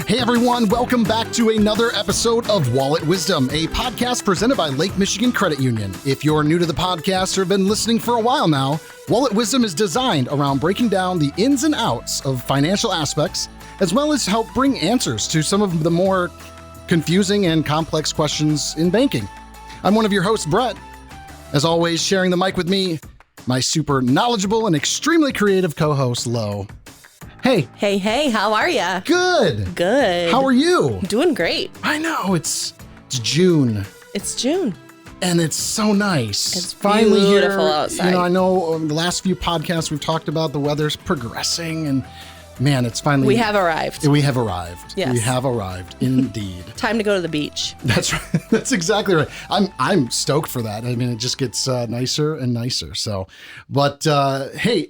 Hey everyone, welcome back to another episode of Wallet Wisdom, a podcast presented by Lake Michigan Credit Union. If you're new to the podcast or have been listening for a while now, Wallet Wisdom is designed around breaking down the ins and outs of financial aspects, as well as help bring answers to some of the more confusing and complex questions in banking. I'm one of your hosts, Brett. As always, sharing the mic with me, my super knowledgeable and extremely creative co-host, Lo. Hey. Hey, how are ya? Good. Good. How are you? Doing great. I know, it's June. It's June. And it's so nice. It's finally beautiful here. outside. You know, I know the last few podcasts we've talked about the weather's progressing, and man, it's finally... We have arrived. We have arrived. Yes. We have arrived, indeed. Time to go to the beach. That's right. That's exactly right. I'm stoked for that. I mean, it just gets nicer and nicer. So, but hey,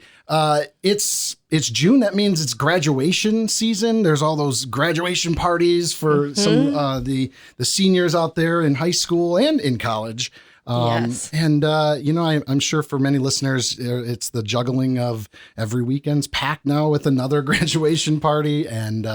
it's June. That means it's graduation season. There's all those graduation parties for some the seniors out there in high school and in college. Yes. And, you know, I'm sure for many listeners, it's the juggling of every weekend's packed now with another graduation party. And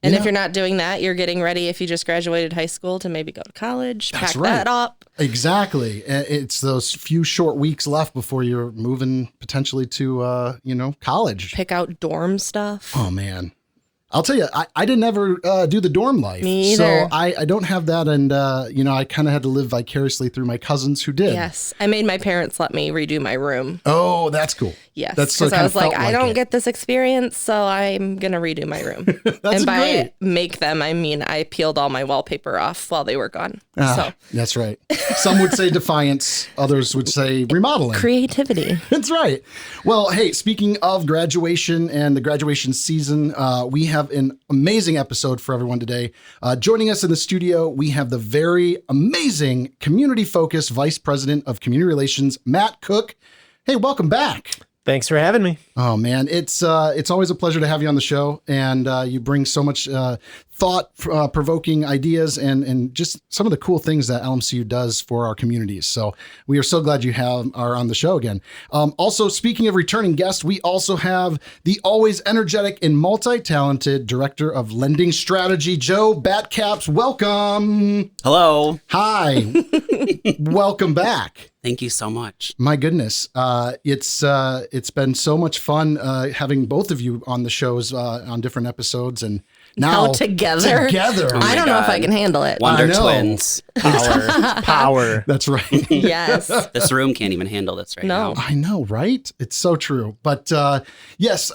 if you're not doing that, you're getting ready if you just graduated high school to maybe go to college. That's pack right. that up. Exactly. It's those few short weeks left before you're moving potentially to, college. Pick out dorm stuff. Oh, man. I'll tell you, I didn't ever do the dorm life. Me either. So I don't have that. And, I kind of had to live vicariously through my cousins who did. Yes. I made my parents let me redo my room. Oh, that's cool. Yes. That's because I was like, I don't it. get this experience, so I'm going to redo my room. That's and by great. make them, I mean, I peeled all my wallpaper off while they were gone. So That's right. Some would say defiance. Others would say remodeling. creativity. That's right. Well, hey, speaking of graduation and the graduation season, we have an amazing episode for everyone today. Joining us in the studio, we have the very amazing community-focused Vice President of Community Relations, Matt Cook. Hey, welcome back. Thanks for having me. Oh, man, it's always a pleasure to have you on the show, and you bring so much thought-provoking ideas and just some of the cool things that LMCU does for our communities. So we are so glad you are on the show again. Also, speaking of returning guests, we also have the always energetic and multi-talented Director of Lending Strategy, Joe Batcaps. Welcome. Hello. Hi. Welcome back. Thank you so much. My goodness. It's been so much fun having both of you on the shows on different episodes, and now together. Oh I don't know if God. I can handle it. Wonder I know. Twins. Power. That's right. Yes. This room can't even handle this right No. now. I know, right? It's so true. But yes,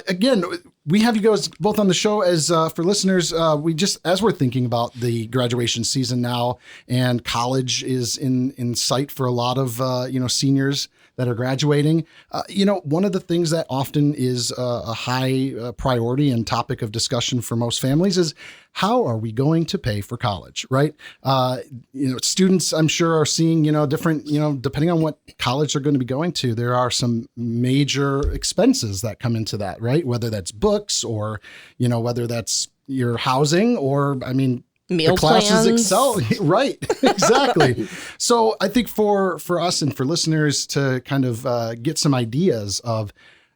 again, we have you guys both on the show as for listeners. We just, as we're thinking about the graduation season now, and college is in sight for a lot of seniors that are graduating. One of the things that often is a high priority and topic of discussion for most families is how are we going to pay for college, right? Students, I'm sure, are seeing, different, depending on what college they're going to be going to, there are some major expenses that come into that, right? Whether that's books or, whether that's your housing or, Meal the classes plans. excel. Right. Exactly. So I think for us and for listeners to kind of get some ideas of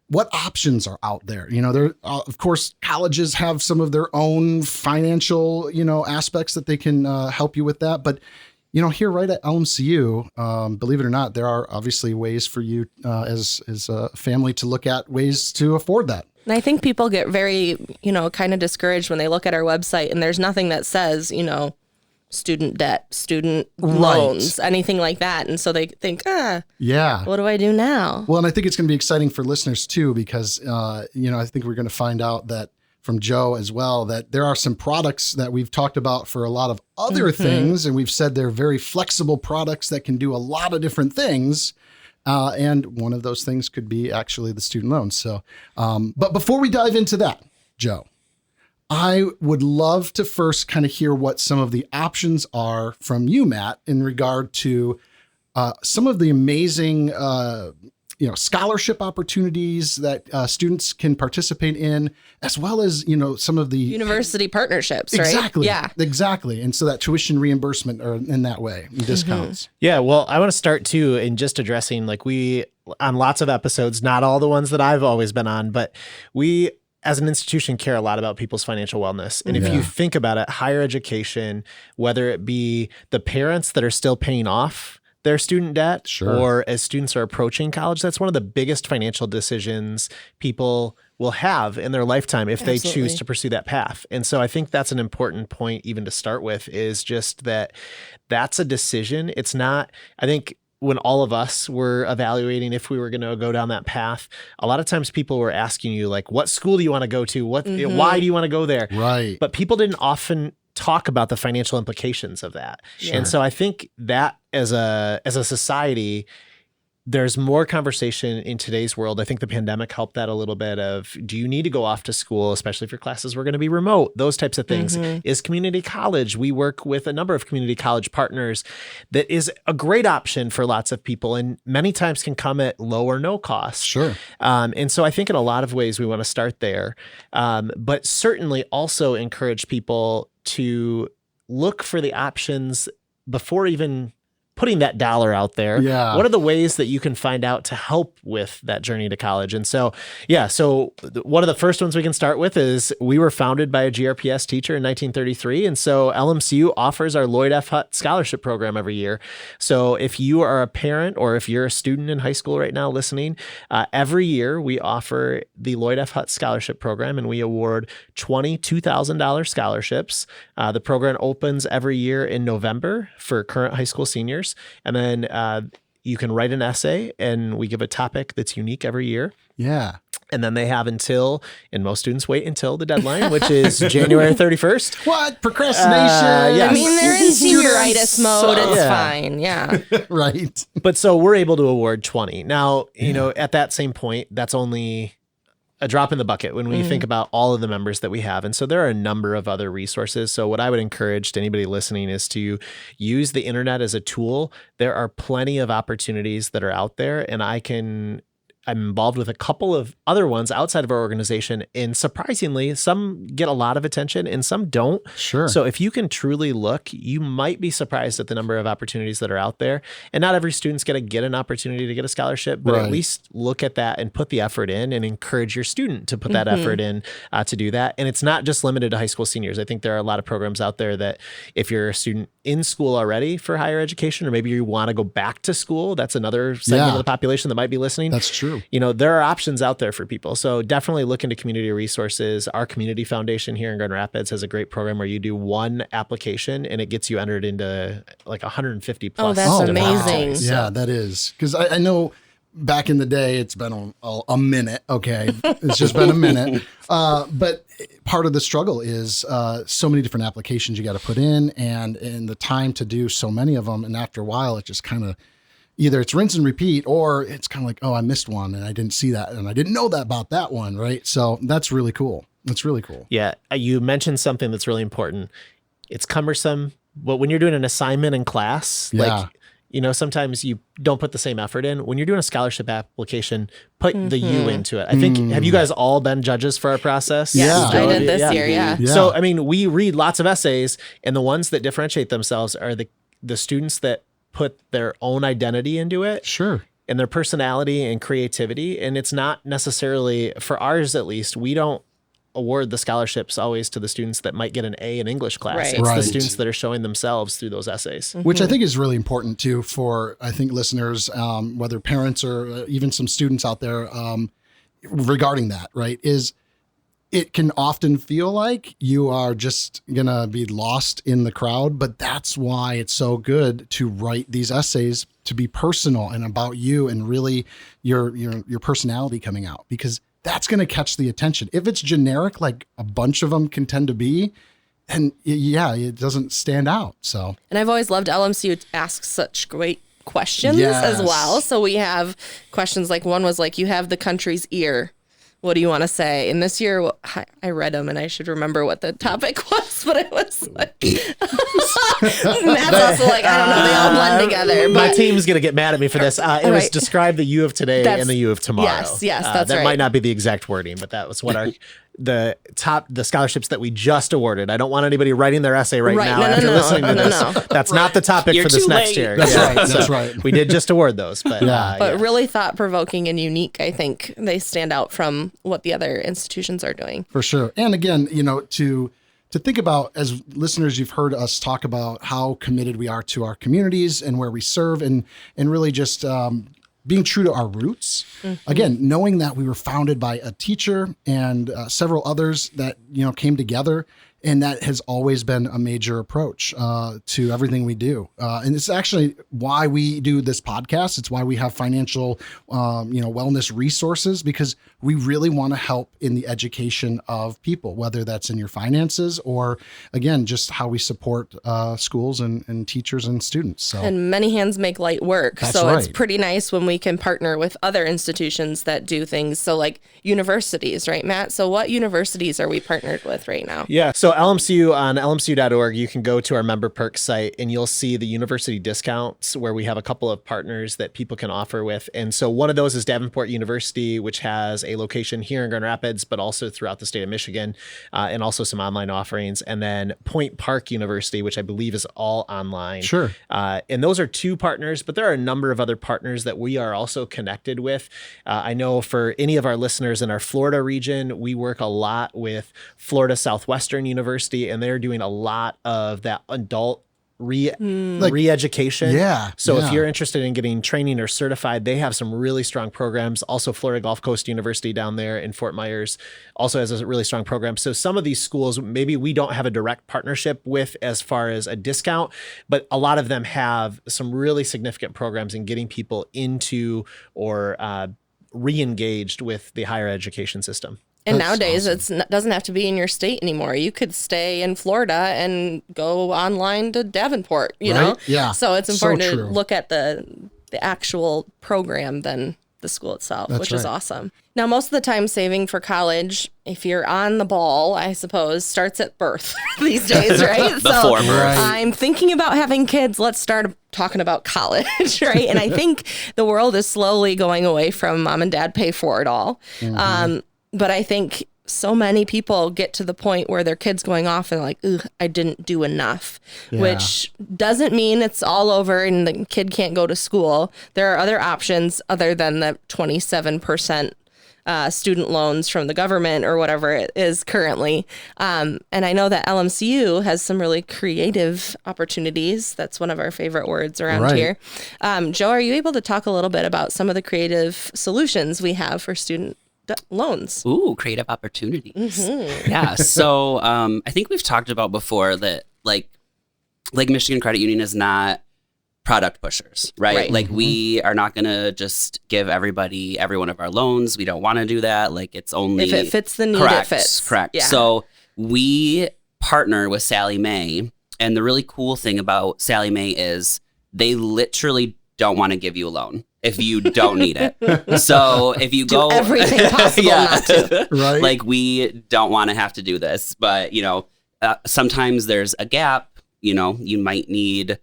what options are out there. There, of course, colleges have some of their own financial, aspects that they can help you with that. But, here right at LMCU, believe it or not, there are obviously ways for you as a family to look at ways to afford that. And I think people get very, kind of discouraged when they look at our website and there's nothing that says, student debt, student loans, anything like that. And so they think, yeah, what do I do now? Well, and I think it's going to be exciting for listeners too, because, I think we're going to find out that from Joe as well, that there are some products that we've talked about for a lot of other things. And we've said they're very flexible products that can do a lot of different things. And one of those things could be actually the student loans. So, but before we dive into that, Joe, I would love to first kind of hear what some of the options are from you, Matt, in regard to some of the amazing, scholarship opportunities that students can participate in, as well as, some of the University partnerships, right? Exactly. Yeah. Exactly. And so that tuition reimbursement or in that way, discounts. Yeah, well, I want to start too in just addressing, we on lots of episodes, not all the ones that I've always been on, but we as an institution, care a lot about people's financial wellness. And if you think about it, higher education, whether it be the parents that are still paying off their student debt, or as students are approaching college, that's one of the biggest financial decisions people will have in their lifetime if they choose to pursue that path. And so I think that's an important point even to start with, is just that that's a decision. It's not, I think, when all of us were evaluating if we were going to go down that path, a lot of times people were asking you, like, what school do you want to go to? Why do you want to go there? Right. But people didn't often talk about the financial implications of that. And so I think that as a society, there's more conversation in today's world. I think the pandemic helped that a little bit of, do you need to go off to school, especially if your classes were going to be remote, those types of things. Is community college? We work with a number of community college partners that is a great option for lots of people, and many times can come at low or no cost. Sure. And so I think in a lot of ways we want to start there, but certainly also encourage people to look for the options before even putting that dollar out there. Yeah. What are the ways that you can find out to help with that journey to college? And so, one of the first ones we can start with is we were founded by a GRPS teacher in 1933. And so LMCU offers our Lloyd F. Hutt Scholarship Program every year. So if you are a parent or if you're a student in high school right now listening, every year we offer the Lloyd F. Hutt Scholarship Program, and we award 20 $2,000 scholarships. The program opens every year in November for current high school seniors. And then you can write an essay, and we give a topic that's unique every year. Yeah. And then they have until, and most students wait until the deadline, which is January 31st. What? Procrastination? Yes. I mean, they're in senioritis mode. It's Yeah. fine. Yeah. Right. But so we're able to award 20. Now, at that same point, that's only a drop in the bucket when we think about all of the members that we have. And so there are a number of other resources. So what I would encourage to anybody listening is to use the internet as a tool. There are plenty of opportunities that are out there, and I'm involved with a couple of other ones outside of our organization, and surprisingly, some get a lot of attention and some don't. Sure. So if you can truly look, you might be surprised at the number of opportunities that are out there. And not every student's going to get an opportunity to get a scholarship, but at least look at that and put the effort in, and encourage your student to put that effort in to do that. And it's not just limited to high school seniors. I think there are a lot of programs out there that if you're a student in school already for higher education, or maybe you want to go back to school, that's another segment of the population that might be listening. That's true. There are options out there for people. So definitely look into community resources. Our community foundation here in Grand Rapids has a great program where you do one application and it gets you entered into like 150 plus. Oh, that's amazing. opportunities. Yeah, that is. Because I know back in the day, it's been a minute. Okay. It's just been a minute. But part of the struggle is so many different applications you got to put in, and the time to do so many of them. And after a while, it just kind of, either it's rinse and repeat, or it's kind of like, oh, I missed one and I didn't see that and I didn't know that about that one, right? So that's really cool. That's really cool. Yeah. You mentioned something that's really important. It's cumbersome, but when you're doing an assignment in class, sometimes you don't put the same effort in. When you're doing a scholarship application, put the you into it. I think, have you guys all been judges for our process? Yes, I did this year. Yeah. So, I mean, we read lots of essays, and the ones that differentiate themselves are the students that put their own identity into it. Sure. And their personality and creativity. And it's not necessarily, for ours at least, we don't award the scholarships always to the students that might get an A in English class. Right. It's the students that are showing themselves through those essays. Which I think is really important too for, I think, listeners, whether parents or even some students out there, regarding that, right, is it can often feel like you are just going to be lost in the crowd, but that's why it's so good to write these essays to be personal and about you and really your personality coming out, because that's going to catch the attention. If it's generic, like a bunch of them can tend to be, and it doesn't stand out. So, And I've always loved LMCU asks such great questions as well. So we have questions like, one was like, you have the country's ear. What do you want to say? And this year, I read them, and I should remember what the topic was, but it was like, Matt's also like, I don't know, they all blend together. My But team's going to get mad at me for this. It was Right. describe the you of today and the you of tomorrow. Yes, that's that right. might not be the exact wording, but that was what our the scholarships that we just awarded. I don't want anybody writing their essay right now after listening to this. That's not the topic You're for this too next late. year. That's Yeah. right. That's right. We did just award those, but But really thought-provoking and unique. I think they stand out from what the other institutions are doing. For sure. And again, to think about, as listeners, you've heard us talk about how committed we are to our communities and where we serve, and really just being true to our roots. Again, knowing that we were founded by a teacher and several others that came together, and that has always been a major approach to everything we do. And it's actually why we do this podcast. It's why we have financial, wellness resources, because we really want to help in the education of people, whether that's in your finances or, again, just how we support schools and teachers and students. So, and many hands make light work. That's so right. It's pretty nice when we can partner with other institutions that do things. So like universities, right, Matt? So what universities are we partnered with right now? Yeah. So LMCU, on lmcu.org, you can go to our member perks site and you'll see the university discounts where we have a couple of partners that people can offer with. And so one of those is Davenport University, which has a location here in Grand Rapids, but also throughout the state of Michigan, and also some online offerings. And then Point Park University, which I believe is all online. Sure. And those are two partners, but there are a number of other partners that we are also connected with. I know for any of our listeners in our Florida region, we work a lot with Florida Southwestern University, and they're doing a lot of that adult re-education. Yeah. So if you're interested in getting training or certified, they have some really strong programs. Also, Florida Gulf Coast University down there in Fort Myers also has a really strong program. So some of these schools, maybe we don't have a direct partnership with as far as a discount, but a lot of them have some really significant programs in getting people into or re-engaged with the higher education system. And That's nowadays, awesome. it doesn't have to be in your state anymore. You could stay in Florida and go online to Davenport, you know? Yeah. So it's So important to true. look at the actual program than the school itself, That's which is right. awesome. Now, most of the time saving for college, if you're on the ball, I suppose, starts at birth these days, right? Before birth. Right. I'm thinking about having kids. Let's start talking about college, right? And I think the world is slowly going away from mom and dad pay for it all. But I think so many people get to the point where their kid's going off and like, ugh, I didn't do enough, which doesn't mean it's all over and the kid can't go to school. There are other options other than the 27% student loans from the government or whatever it is currently. And I know that LMCU has some really creative opportunities. That's one of our favorite words around Right. here. Joe, are you able to talk a little bit about some of the creative solutions we have for student loans? Ooh, creative opportunities. Yeah. So I think we've talked about before that like Michigan Credit Union is not product pushers, right? Like we are not going to just give everybody every one of our loans. We don't want to do that. Like it's only If it fits the need, correct, it fits. Correct. Yeah. So we partner with Sallie Mae, and the really cool thing about Sallie Mae is they literally don't want to give you a loan if you don't need it. So if you go everything possible not to. Right. like we don't want to have to do this, but sometimes there's a gap. You might need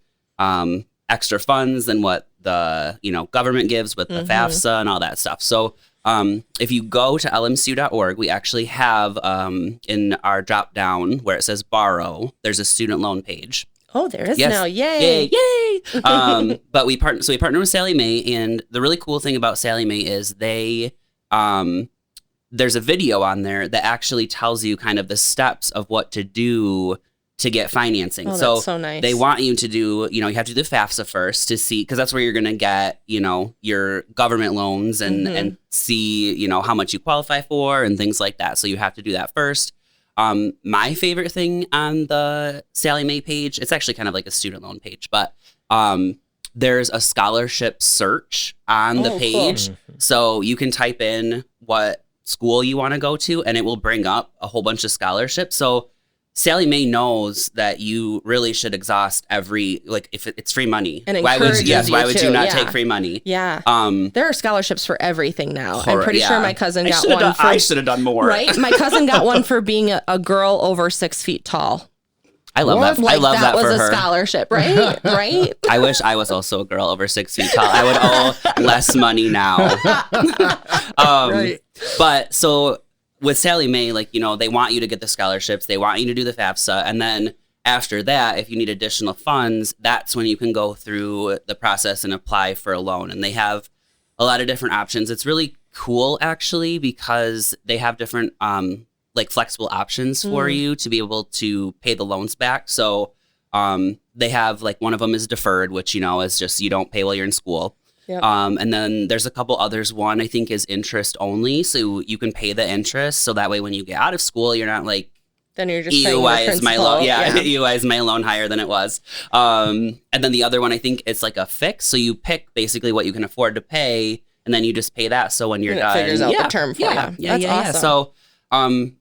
extra funds than what the government gives with the FAFSA and all that stuff. So if you go to lmcu.org, we actually have in our drop down where it says borrow, there's a student loan page. Oh, there is Yes. now. Yay. Yay! But we partner with Sallie Mae, and the really cool thing about Sallie Mae is they there's a video on there that actually tells you kind of the steps of what to do to get financing. Oh, that's so nice. They want you to do, you have to do the FAFSA first to see, because that's where you're going to get, your government loans and see, how much you qualify for and things like that. So you have to do that first. My favorite thing on the Sallie Mae page, it's actually kind of like a student loan page, but there's a scholarship search on the Oh, page. cool. So you can type in what school you want to go to, and it will bring up a whole bunch of scholarships. So Sallie Mae knows that you really should exhaust if it's free money. And why would encourages why you would to, you not yeah. take free money? Yeah. Um, There are scholarships for everything now. I'm pretty sure my cousin got one for... I should have done more. Right? My cousin got one for being a girl over 6 feet tall. I love that. Like I love that was for a her. scholarship, right? Right? I wish I was also a girl over 6 feet tall. I would owe less money now. Right. But so with Sallie Mae, like, you know, they want you to get the scholarships, they want you to do the FAFSA, and then after that, if you need additional funds, that's when you can go through the process and apply for a loan. And they have a lot of different options. It's really cool, actually, because they have different like flexible options for you to be able to pay the loans back. So they have, like, one of them is deferred, which, you know, is just you don't pay while you're in school. Yep. And then there's a couple others. One, I think, is interest only. So you can pay the interest. So that way, when you get out of school, you're not like, Then you're just paying why your is my principal. loan? Yeah, why is my loan higher than it was? And then the other one, I think, it's like a fix. So you pick basically what you can afford to pay, and then you just pay that. So when you're And it done, figures out the term for you. That's awesome. So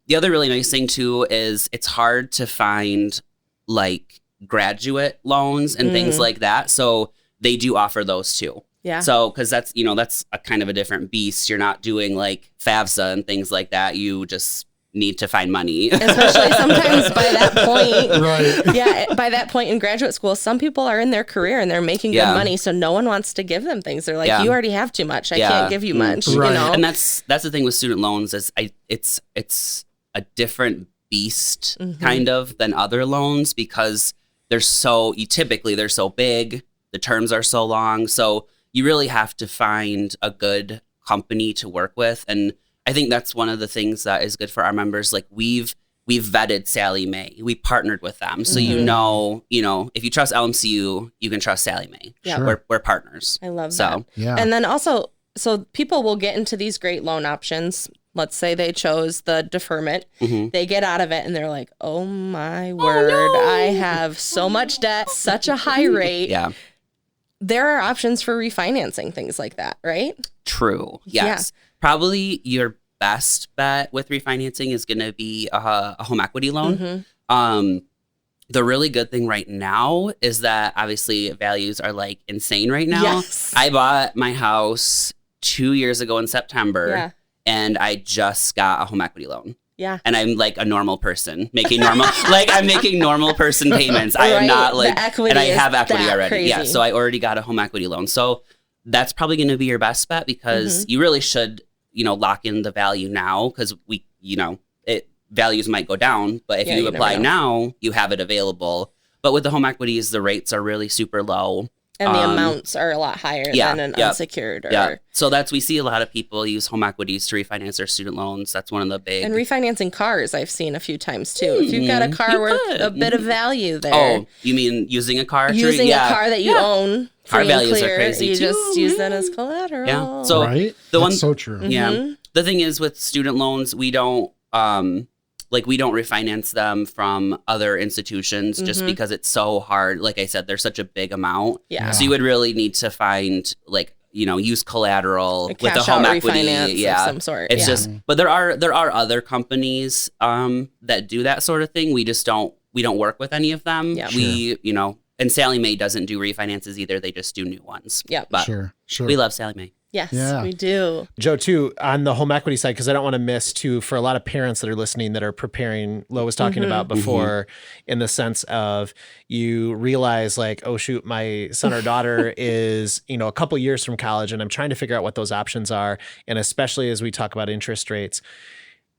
the other really nice thing too is it's hard to find like graduate loans and things like that. So they do offer those too. Yeah. So, because that's, you know, that's a kind of a different beast. You're not doing like FAFSA and things like that. You just need to find money. Especially sometimes by that point. Right. Yeah, by that point in graduate school, some people are in their career and they're making good money, so no one wants to give them things. They're like, you already have too much. I can't give you much. Right. You know? And that's the thing with student loans is it's a different beast kind of than other loans because they're so big, the terms are so long, so you really have to find a good company to work with. And I think that's one of the things that is good for our members. Like we've vetted Sallie Mae. We partnered with them. So you know, if you trust LMCU, you can trust Sallie Mae. Yeah. Sure. We're partners. I love So, that. Yeah. And then also, so people will get into these great loan options. Let's say they chose the deferment. They get out of it and they're like, oh my word, I have so much debt, such a high rate. Yeah. There are options for refinancing things like that, right? True. Yes. Probably your best bet with refinancing is going to be a home equity loan. The really good thing right now is that obviously values are like insane right now. Yes. I bought my house 2 years ago in September and I just got a home equity loan. Yeah. And I'm like a normal person making normal, I'm making normal person payments. I am not like, and I have equity already. Crazy. Yeah. So I already got a home equity loan. So that's probably going to be your best bet because you really should, lock in the value now because values might go down, but if you apply now, you have it available. But with the home equities, the rates are really super low. And the amounts are a lot higher than an unsecured. So we see a lot of people use home equities to refinance their student loans. That's one of the big. And refinancing cars, I've seen a few times too. If you've got a car worth a bit of value there. Oh, you mean using a car? Using a car that you own. Car values are crazy You too. just use that as collateral. Yeah. So That's so true. Yeah. The thing is with student loans, we don't refinance them from other institutions just because it's so hard. Like I said, there's such a big amount. Yeah. So you would really need to find use collateral with the cash home out equity. refinance of some sort. It's just, but there are other companies that do that sort of thing. We don't work with any of them. Yeah. We, and Sallie Mae doesn't do refinances either. They just do new ones. Yeah. But Sure. we love Sallie Mae. Yes, Yeah. we do. Joe, too, on the home equity side, because I don't want to miss, too, for a lot of parents that are listening that are preparing, Lo was talking about before, in the sense of you realize like, oh, shoot, my son or daughter is, a couple years from college and I'm trying to figure out what those options are. And especially as we talk about interest rates,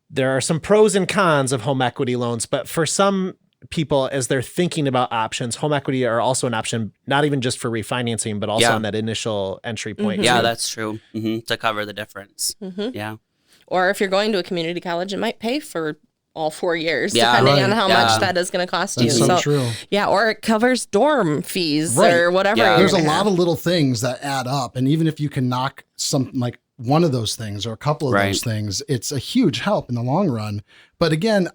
there are some pros and cons of home equity loans, but for some people, as they're thinking about options, home equity are also an option, not even just for refinancing, but also on that initial entry point. Yeah, that's true. To cover the difference. Yeah. Or if you're going to a community college, it might pay for all 4 years, Yeah. depending on how much that is going to cost you. That's so true. Yeah, or it covers dorm fees Right. or whatever. Yeah. There's a lot of little things that add up. And even if you can knock something like one of those things or a couple of those things, it's a huge help in the long run. But again,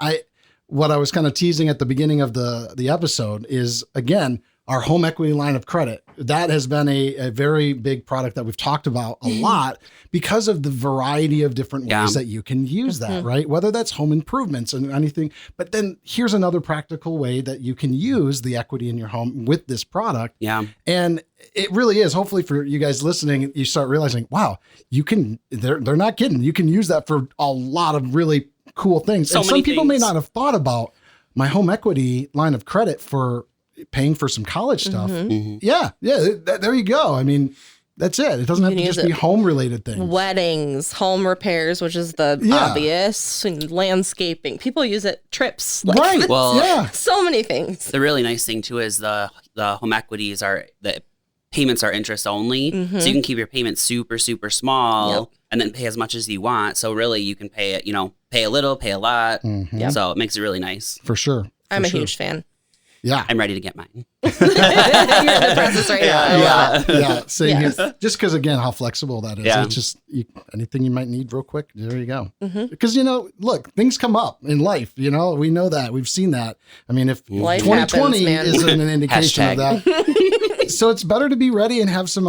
what I was kind of teasing at the beginning of the episode is, again, our home equity line of credit. That has been a very big product that we've talked about a lot because of the variety of different ways that you can use that, right? Whether that's home improvements and anything. But then here's another practical way that you can use the equity in your home with this product. Yeah. And it really is. Hopefully for you guys listening, you start realizing, wow, they're not kidding. You can use that for a lot of really cool things. So and many some people may things. not have thought about my home equity line of credit for paying for some college stuff. Yeah. There you go. I mean, That's it. It doesn't have can to use just be it. home related things. Weddings, home repairs, which is the Yeah. obvious, and landscaping. People use it, trips, like, Right. Well, yeah. so many things. The really nice thing too is the home equities are the payments are interest only, so you can keep your payments super small, Yep. and then pay as much as you want. So really, you can pay it, pay a little, pay a lot. Mhm. So it makes it really nice. For sure. I'm For a sure. huge fan. Yeah. I'm ready to get mine. You're in the process right now. I love it. Yeah. Same Yes. here. Just because, again, how flexible that is. Yeah. It's just anything you might need real quick. There you go. Mm-hmm. Because, look, things come up in life. We know that. We've seen that. I mean, if Life 2020 happens, man. isn't an indication of Hashtag. that. So it's better to be ready and have some,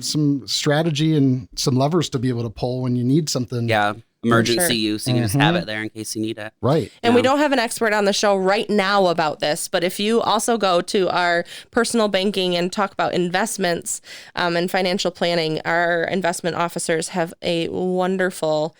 some strategy and some levers to be able to pull when you need something. Yeah, emergency Sure. use. You can just have it there in case you need it. Right. And we don't have an expert on the show right now about this, but if you also go to our personal banking and talk about investments and financial planning, our investment officers have a wonderful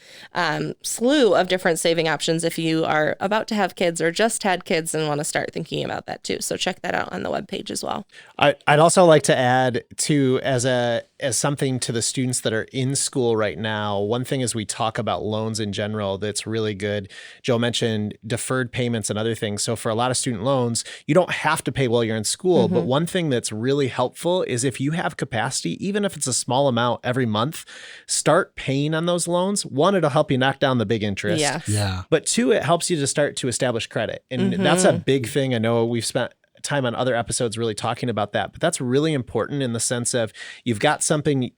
slew of different saving options if you are about to have kids or just had kids and want to start thinking about that too. So check that out on the webpage as well. I'd also like to add to as something to the students that are in school right now. One thing is we talk about loans in general that's really good. Joe mentioned deferred payments and other things. So for a lot of student loans, you don't have to pay while you're in school. But one thing that's really helpful is if you have capacity, even if it's a small amount every month, start paying on those loans. One, it'll help you knock down the big interest. Yeah. Yeah. But two, it helps you to start to establish credit. And that's a big thing. I know we've spent time on other episodes really talking about that, but that's really important in the sense of you've got something,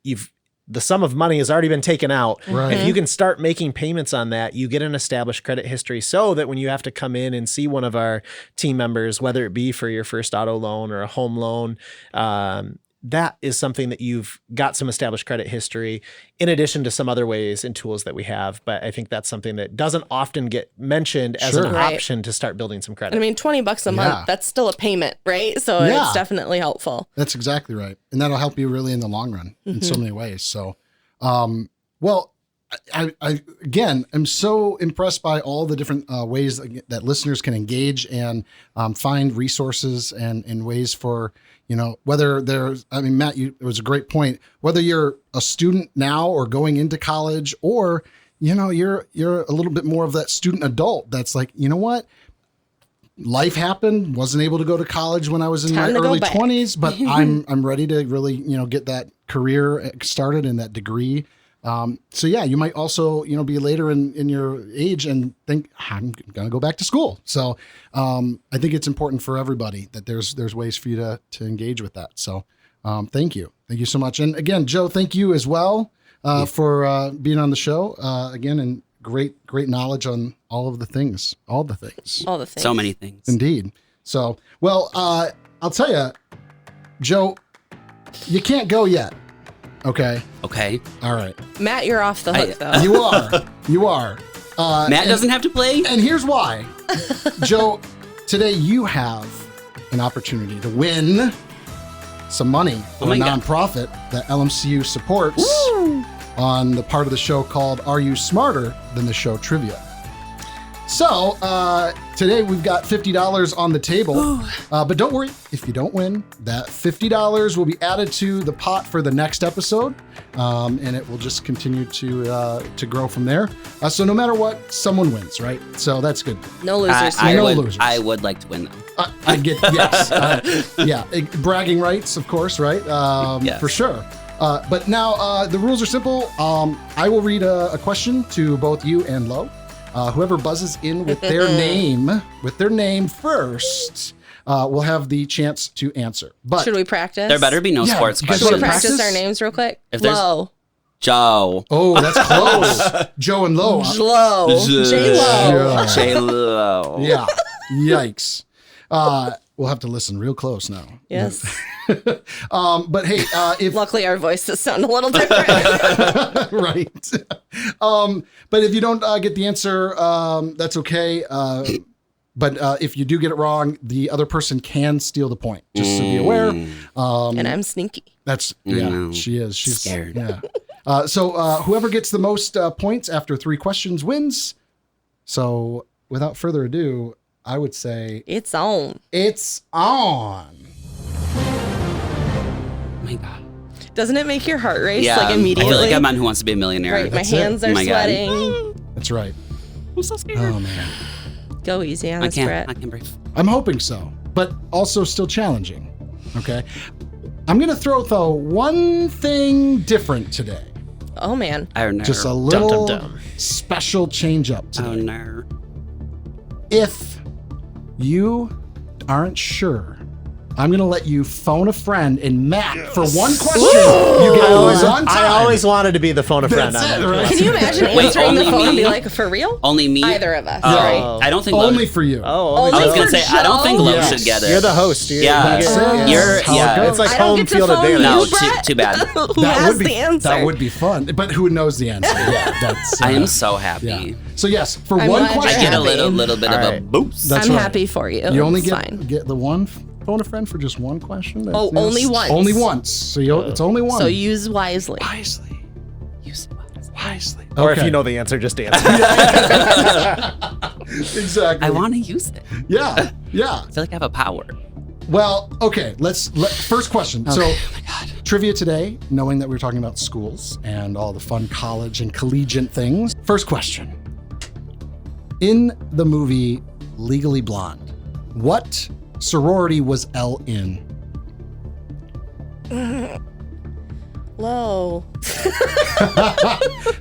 the sum of money has already been taken out. Right. If you can start making payments on that, you get an established credit history so that when you have to come in and see one of our team members, whether it be for your first auto loan or a home loan, that is something that you've got some established credit history in addition to some other ways and tools that we have. But I think that's something that doesn't often get mentioned as Sure. an Right. option to start building some credit. And I mean, $20 a Yeah. month, that's still a payment, right? So Yeah. it's definitely helpful. That's exactly right. And that'll help you really in the long run in so many ways. So, well, I again, I'm so impressed by all the different ways that listeners can engage and find resources and ways for, whether there's, Matt, it was a great point, whether you're a student now or going into college or, you're a little bit more of that student adult that's like, you know what? Life happened, wasn't able to go to college when I was in Time my to go early back. 20s, but I'm ready to really, get that career started and that degree. So yeah, you might also, be later in your age and think I'm going to go back to school. So, I think it's important for everybody that there's ways for you to engage with that. So, thank you. Thank you so much. And again, Joe, thank you as well, for, being on the show, again, and great knowledge on all the things. All the things. So many things. Indeed. So, well, I'll tell you, Joe, you can't go yet. Okay. Okay. All right. Matt, you're off the hook, though. You are. Matt doesn't have to play. And here's why. Joe, today you have an opportunity to win some money from a my God. nonprofit that LMCU supports on the part of the show called Are You Smarter Than the Show Trivia? So today we've got $50 on the table, but don't worry, if you don't win, that $50 will be added to the pot for the next episode, and it will just continue to grow from there. So no matter what, someone wins, right? So that's good. No losers I here. No would, losers. I would like to win though. I get yes, yeah, bragging rights, of course, right? Yes. For sure. But now the rules are simple. I will read a question to both you and Lo. Whoever buzzes in with their name first, will have the chance to answer. But Should we practice? There better be no Yeah, sports you guys Should we wanna questions. practice practice? our names real quick? If there's- Lo. Joe. oh, that's close. Joe and Lo. Lo. J-Lo. J-Lo. Yeah. Yikes. We'll have to listen real close now. Yes. But hey, if Luckily, our voices sound a little different. right. But if you don't get the answer, that's okay. But if you do get it wrong, the other person can steal the point. Just to be aware. And I'm sneaky. That's she is. She's Scared. Yeah. So whoever gets the most points after 3 questions wins. So without further ado, I would say It's on. it's on. Oh my God. Doesn't it make your heart race Yeah, like I immediately? feel like I'm on Who Wants to Be a Millionaire. Right, my That's it. hands Oh are my God. sweating. That's right. I'm so scared. Oh man. Go easy on I us, can't. Brett. I can't breathe. I'm hoping so, but also still challenging. Okay. I'm gonna throw though one thing different today. Oh man. Oh no. Just a little dum. special change up today. Oh no. If you aren't sure, I'm gonna let you phone a friend, and Matt, for one question, you get one time. I always wanted to be the phone a friend. That's on it, that. right? Can you imagine Wait, answering the only phone and me? be like, for real? Only me. Either of us, Oh, right? I don't think Only Lo- for you. Oh, Only I was for gonna say I don't think Lo Yes. should get it. you're the host. Yeah. That's it. You're- That's how it yeah. goes. It's like I don't home get to field phone advantage. No, you, Brett? too bad. Who has the answer? That would be fun. But who knows the answer? Yeah, that's. I am so happy. Yeah. So yes, for I'm one glad you're question, I get a happy. little bit All of a right. boost. That's I'm right. happy for you. You only It's fine. get the one phone a friend for just one question. Oh, only once. Only once. So it's only one. So use wisely. wisely. Use it. Wisely. Or if Okay. you know the answer, just answer. Exactly. I want to use it. Yeah. Yeah. I feel like I have a power. Well, okay. First question. So, Oh my God. trivia today, knowing that we were talking about schools and all the fun college and collegiate things. First question. In the movie Legally Blonde, what sorority was Elle in? Low.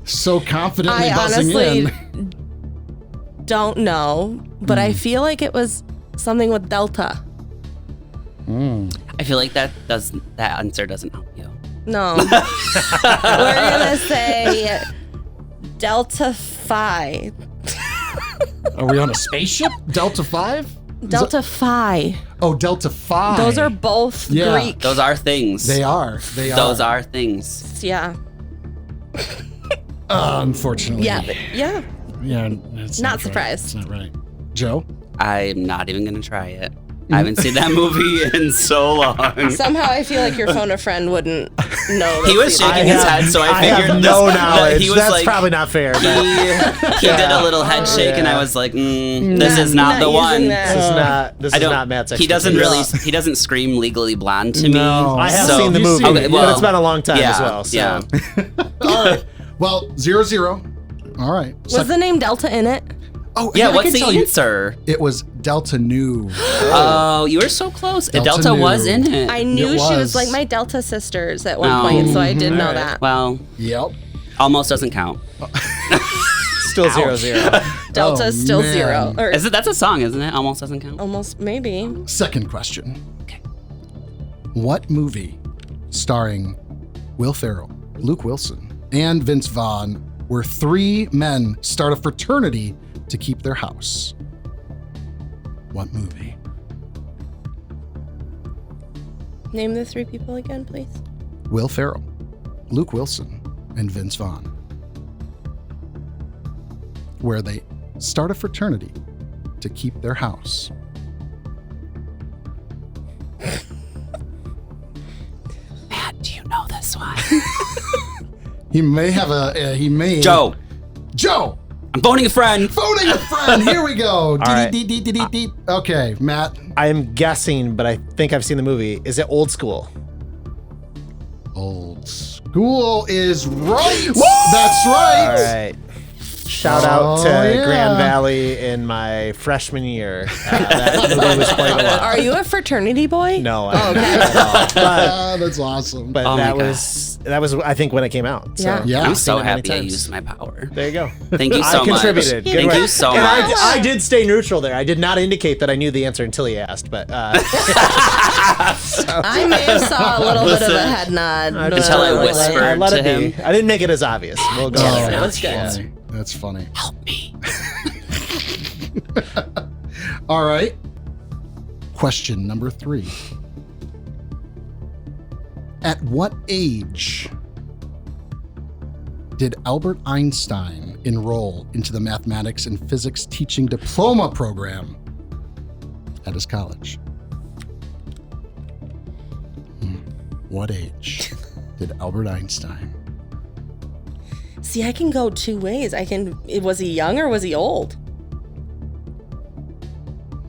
So confidently I buzzing honestly in. don't know, but Hmm. I feel like it was something with Delta. I feel like that answer doesn't help you. No. We're gonna say Delta Phi. Are we on a spaceship? Delta 5? Delta Phi. Oh, Delta Phi. Those are both Yeah. Greek. Those are things. They are. They are. Those are things. Yeah. Unfortunately. Yeah. Yeah. Yeah. It's Not right. surprised. It's not right. Joe? I'm not even gonna try it. I haven't seen that movie in so long. Somehow I feel like your phone a friend wouldn't know. He was that's shaking his head, so I figured have this- no that knowledge. he was That's like- probably not fair. But He did a little head shake, and I was like, "This is not the using one." that. this is not. This I is don't. not Matt's. He doesn't expertise. really. He doesn't scream Legally Blonde to me. No. I have So- seen the You've movie, seen it. but Well, it's been a long time yeah, as well. So. yeah. All right. Well, 0-0. All right. Was the name Delta in it? Oh, Yeah. I What's can the tell you. answer? It was Delta Nu. Oh, you were so close. Delta Delta was Nu. in it. I knew It she was. was like my Delta sisters at one Oh. point, so I did know Alright. that. Well, Yep. almost doesn't count. Still 0-0. Delta Oh, is still man. 0. Or Is it? That's a song, isn't it? Almost doesn't count. almost, maybe. Second question. Okay. What movie starring Will Ferrell, Luke Wilson, and Vince Vaughn where 3 men start a fraternity to keep their house? What movie? Name the 3 people again, please. Will Ferrell, Luke Wilson, and Vince Vaughn. Where they start a fraternity to keep their house. Matt, do you know this one? He may have he may. Joe, Joe! I'm phoning a friend. Phoning a friend! Here we go. right. Dee-dee-dee-dee-dee-dee. Okay, Matt. I am guessing, but I think I've seen the movie. Is it Old School? Old School is right. That's right. All right. Shout out to yeah. Grand Valley in my freshman year. That movie was played a lot. Are you a fraternity boy? No, Oh, okay. but Ah, that's awesome. but Oh my that God. was I think when it came out. So Yeah. Yeah. I'm I've so seen it many happy I times. used my power. There you go. Thank you so I much. contributed. Good Thank work. you so And much. I did stay neutral there. I did not indicate that I knew the answer until he asked, but I may have saw a little bit of a Listen, head nod. Until I but- whispered I let to it be. him. I didn't make it as obvious. We'll go. Oh, with that. that's good. funny. That's funny. Help me. All right. Question number 3. At what age did Albert Einstein enroll into the mathematics and physics teaching diploma program at his college? What age did Albert Einstein? See, I can go 2 ways. Was he young or was he old?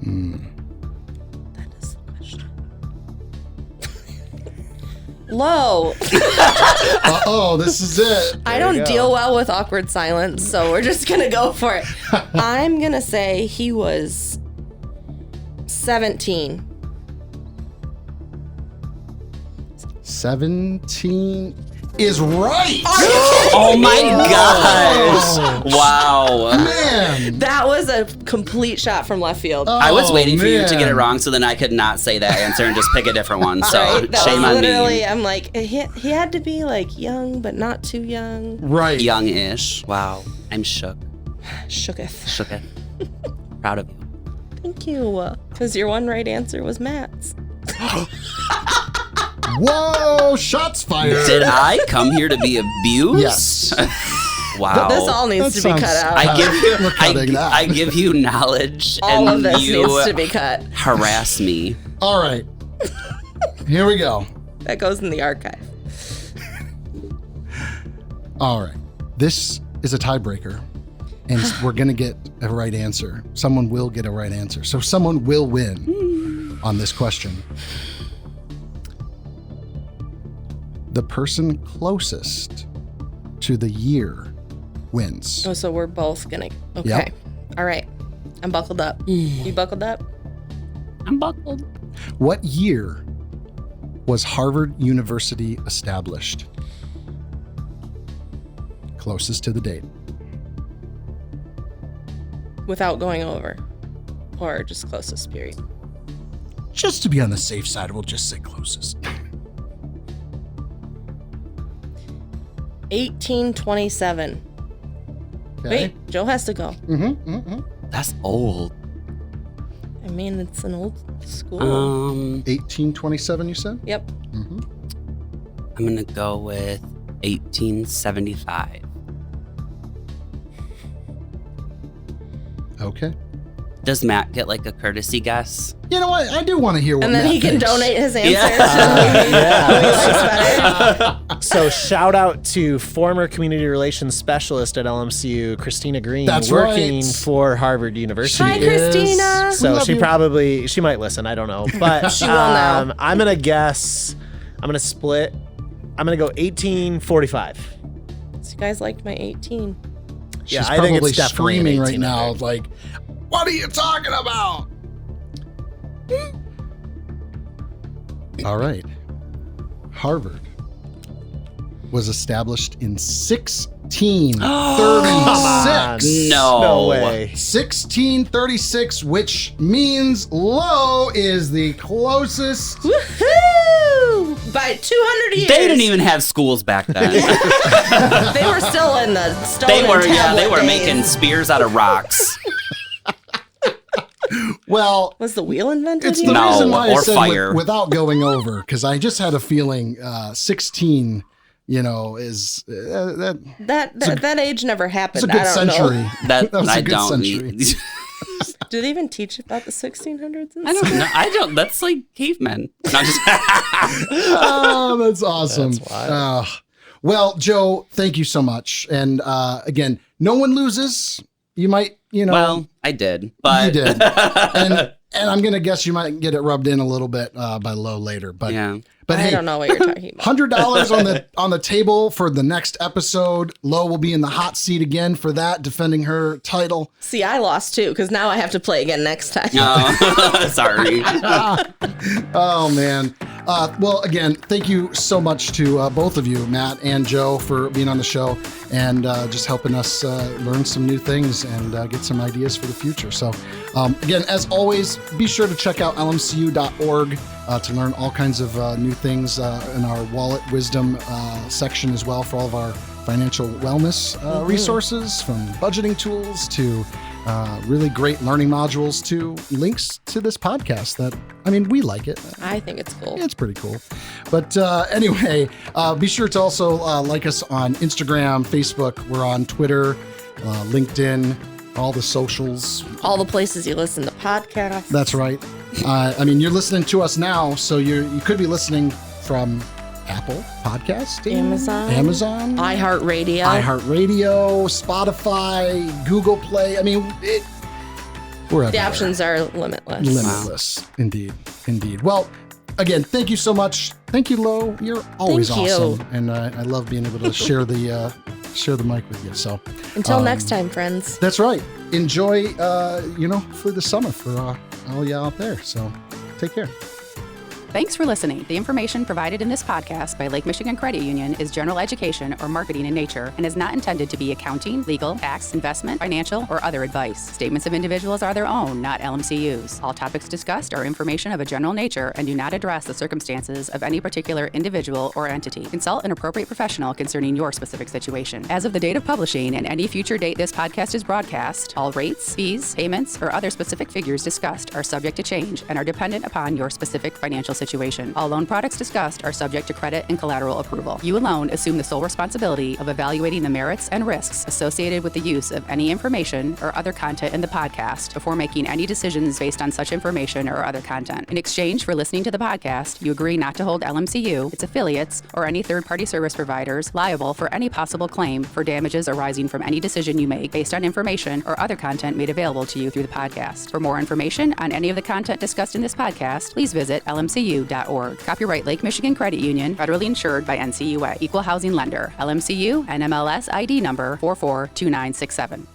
That is the question. Low. Uh-oh, this is it. I don't deal well with awkward silence, so we're just going to go for it. I'm going to say he was 17. 17 is right. Oh my gosh! Wow. Man. That was a complete shot from left field. I was waiting for you to get it man. wrong, so then I could not say that answer and just pick a different one. So Right? That shame was on literally, me. I'm like, he had to be like young, but not too young. Right. Young-ish. Wow. I'm shook. Shooketh. Shooketh. Proud of you. Thank you. Because your one right answer was Matt's. Whoa, shots fired. Did I come here to be abused? Yes. Wow. This all needs That to be cut sounds- out. I give you, We're cutting that. I give you knowledge, all and of this you needs to be cut. harass me. All right. Here we go. That goes in the archive. All right. This is a tiebreaker, and we're going to get a right answer. Someone will get a right answer. So someone will win on this question. The person closest to the year wins. Oh, so we're both gonna. Okay. Yep. All right. I'm buckled up. You buckled up? I'm buckled. What year was Harvard University established? Closest to the date. Without going over, or just closest period. Just to be on the safe side, we'll just say closest. 1827. Okay. Wait, Joe has to go. That's old. I mean, it's an old school. 1827, you said? Yep. I'm gonna go with 1875. Okay. Does Matt get like a courtesy guess? You know what? I do want to hear what And then Matt he can thinks. donate his answer Yeah. to who he likes better. So shout out to former community relations specialist at LMCU, Christina Green, That's working right. for Harvard University. Hi, Christina. We So love you. she might listen. I don't know, but She will now. I'm gonna guess. I'm gonna split. I'm gonna go 1845. So you guys liked my 18. She's Yeah, I think probably it's definitely screaming an right now, 1800. like, what are you talking about? All right. Harvard was established in 1636. No. way. 1636, which means Low is the closest. Woohoo! By 200 years. They didn't even have schools back then. They were still in the stone they were, and tablet they were days. making spears out of rocks. Well, Was the wheel invented? it's you the know? No, reason why I or said fire. without going over, because I just had a feeling 16, you know, is That age never happened. it's a good I don't century. know. That was a I good don't century. need. Do they even teach about the 1600s? And I stuff? don't know. I don't. That's like cavemen. Not just. Oh, that's awesome. That's wild. Well, Joe, thank you so much. And again, no one loses. You might, you know, Well, I did, but you did. And I'm gonna guess you might get it rubbed in a little bit by Low later. But yeah. but I hey, don't know what you're talking about. $100 on the table for the next episode. Low will be in the hot seat again for that, defending her title. See, I lost too, because now I have to play again next time. Oh, sorry. Oh man. Well, again, thank you so much to both of you, Matt and Joe, for being on the show and just helping us learn some new things and get some ideas for the future. So, again, as always, be sure to check out lmcu.org to learn all kinds of new things in our Wallet Wisdom section as well for all of our financial wellness resources, from budgeting tools to really great learning modules to links to this podcast that, I mean, we like it. I think it's cool. It's pretty cool. But anyway, be sure to also like us on Instagram, Facebook. We're on Twitter, LinkedIn, all the socials. All the places you listen to podcasts. That's right. I mean, you're listening to us now, so you could be listening from Apple Podcast, Amazon, iHeartRadio. Spotify, Google Play. I mean, we're The everywhere. options are limitless. Limitless. Indeed. Well, again, thank you so much. Thank you, Lo. You're always Thank you. awesome, and I love being able to share the mic with you. So Until next time, friends. that's right. Enjoy, for the summer for all you out there. So take care. Thanks for listening. The information provided in this podcast by Lake Michigan Credit Union is general education or marketing in nature and is not intended to be accounting, legal, tax, investment, financial, or other advice. Statements of individuals are their own, not LMCU's. All topics discussed are information of a general nature and do not address the circumstances of any particular individual or entity. Consult an appropriate professional concerning your specific situation. As of the date of publishing and any future date this podcast is broadcast, all rates, fees, payments, or other specific figures discussed are subject to change and are dependent upon your specific financial situation. All loan products discussed are subject to credit and collateral approval. You alone assume the sole responsibility of evaluating the merits and risks associated with the use of any information or other content in the podcast before making any decisions based on such information or other content. In exchange for listening to the podcast, you agree not to hold LMCU, its affiliates, or any third-party service providers liable for any possible claim for damages arising from any decision you make based on information or other content made available to you through the podcast. For more information on any of the content discussed in this podcast, please visit LMCU.org. Copyright Lake Michigan Credit Union, federally insured by NCUA. Equal housing lender. LMCU, NMLS ID number 442967.